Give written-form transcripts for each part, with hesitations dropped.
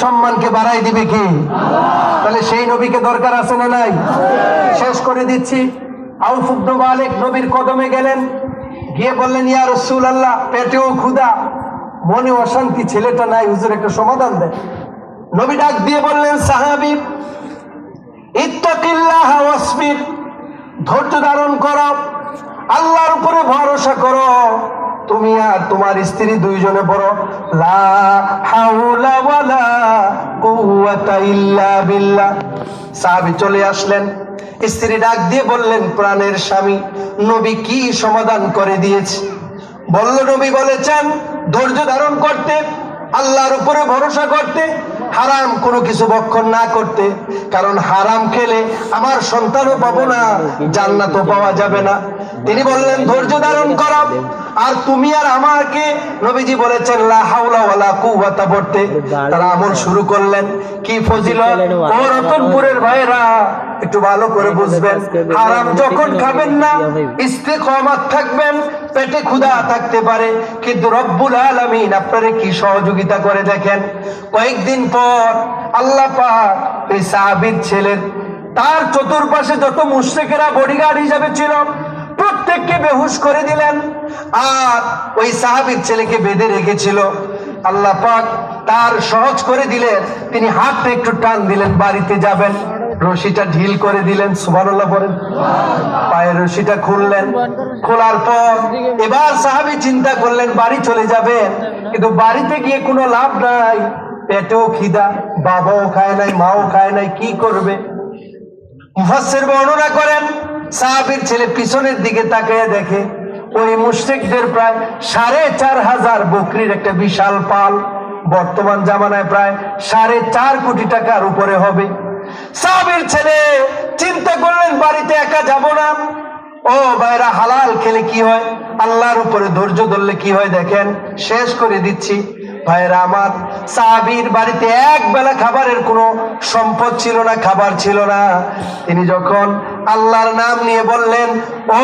সম্মানকে বাড়াই দিবে কি? তাহলে সেই নবীকে দরকার আছে না নাই? শেষ করে দিচ্ছি। আউফ ইবনে মালিক নবীর কদমে গেলেন, গিয়ে বললেন, ইয়া রাসূলুল্লাহ, পেটেও ক্ষুধা, মনে অশান্তি, ছেলেটা নাই, হুজুর একটা সমাধান দেন। নবী ডাক দিয়ে বললেন, সাহাবী, ইত্তাকিল্লাহ ওয়াসবির, ধৈর্য ধারণ করো, আল্লাহর উপরে ভরসা করো। তুমি আর তোমার স্ত্রী দুইজনে পড়ো, লা হাওলা ওয়ালা কুওয়াতা ইল্লা বিল্লাহ। সাহাবী চলে আসলেন, স্ত্রী ডাক দিয়ে বললেন, প্রাণের স্বামী, নবী কি সমাধান করে দিয়েছে? বলল, নবী বলেছেন ধৈর্য ধারণ করতে, আল্লাহর উপরে ভরসা করতে, হারাম কোনো কিছু ভক্ষণ না করতে, কারণ হারাম খেলে আমার সন্তানও পাবো না, জান্নাতও পাওয়া যাবে না। তিনি বললেন ধৈর্য ধারণ করো, আর তুমি আর আমাকে নবীজি বলেছেন লা হাওলা ওয়ালা কুওয়াতা পড়তে। তারা আমল শুরু করলেন। কি ফজিলত! ও রতনপুরের ভাইরা, একটু ভালো করে বুঝবেন, হারাম যখন খাবেন না, ইস্তেকামাত থাকবেন, পেটে ক্ষুধা থাকতে পারে, কিন্তু রব্বুল আলামিন আপনারে কি সহযোগিতা করে দেখেন। কয়েকদিন পর আল্লাহ পাক এই সাহাবীর ছেলের, তার চতুর্পাশে যত মুশরিকেরা বডিগার্ড হিসেবে ছিল, প্রত্যেককে বেহুশ করে দিলেন, আর ওই সাহাবীর ছেলেকে বেঁধে রেখেছিল। আল্লাহ পাক তার সহজ করে দিলেন, তিনি হাতটা একটু টান দিলেন, বাড়িতে যাবেন, রশিটা ঢিল করে দিলেন, সুবহানাল্লাহ বলেন, পায়ের রশিটা খুললেন। খোলার পর এবার সাহাবী চিন্তা করলেন বাড়ি চলে যাবেন, কিন্তু বাড়িতে গিয়ে কোনো লাভ নাই, পেটেও খিদা, বাবাও খায় নাই, মাও খায় নাই, কি করবে? মুফাসসির বর্ণনা করেন, সাহাবীর ছেলে পিছনের দিকে তাকিয়ে দেখে ওই মুশরিকদের প্রায় ৪৫০০ বকরির একটা বিশাল পাল, বর্তমান জামানায় প্রায় ৪.৫ কোটি টাকার উপরে হবে। সাহাবীর ছেলে চিন্তা করলেন বাড়িতে একা যাব না। ও ভাইরা, হালাল খেলে কি হয়, আল্লাহর উপরে ধৈর্য ধরলে কি হয় দেখেন, শেষ করে দিচ্ছি ভাইরা আমার। সাহাবীর বাড়িতে এক বেলা খাবারের কোনো সম্পদ ছিল না, খাবার ছিল না। তিনি যখন আল্লাহর নাম নিয়ে বললেন, ও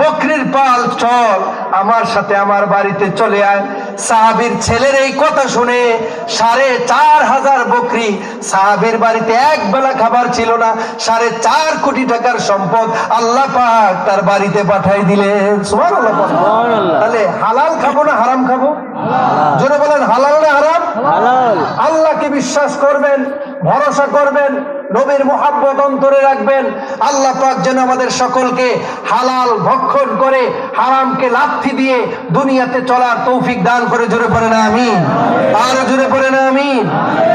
বকরির পাল, চল আমার সাথে আমার বাড়িতে চলে আয়। সাহাবীর ছেলের এই কথা শুনে ৪৫০০ বকরি, সাহাবীর বাড়িতে এক বেলা খাবার ছিল না, ৪.৫ কোটি টাকার সম্পদ আল্লাহ পাক তার বাড়িতে পাঠাই দিলেন। সুবহানাল্লাহ। তাহলে হালাল খাবো না হারাম খাবো? জোরে বলেন, হালাল না হারাম? হালাল। আল্লাহকে বিশ্বাস করবেন, ভরসা করবেন, নবীর মুহাব্বত অন্তরে রাখবেন। আল্লাহ পাক যেন আমাদের সকলকে হালাল ভক্ষণ করে হারামকে লাথি দিয়ে দুনিয়াতে চলার তৌফিক দান করে। জোরে পড়েন আমিন। আর জোরে পড়েন আমিন।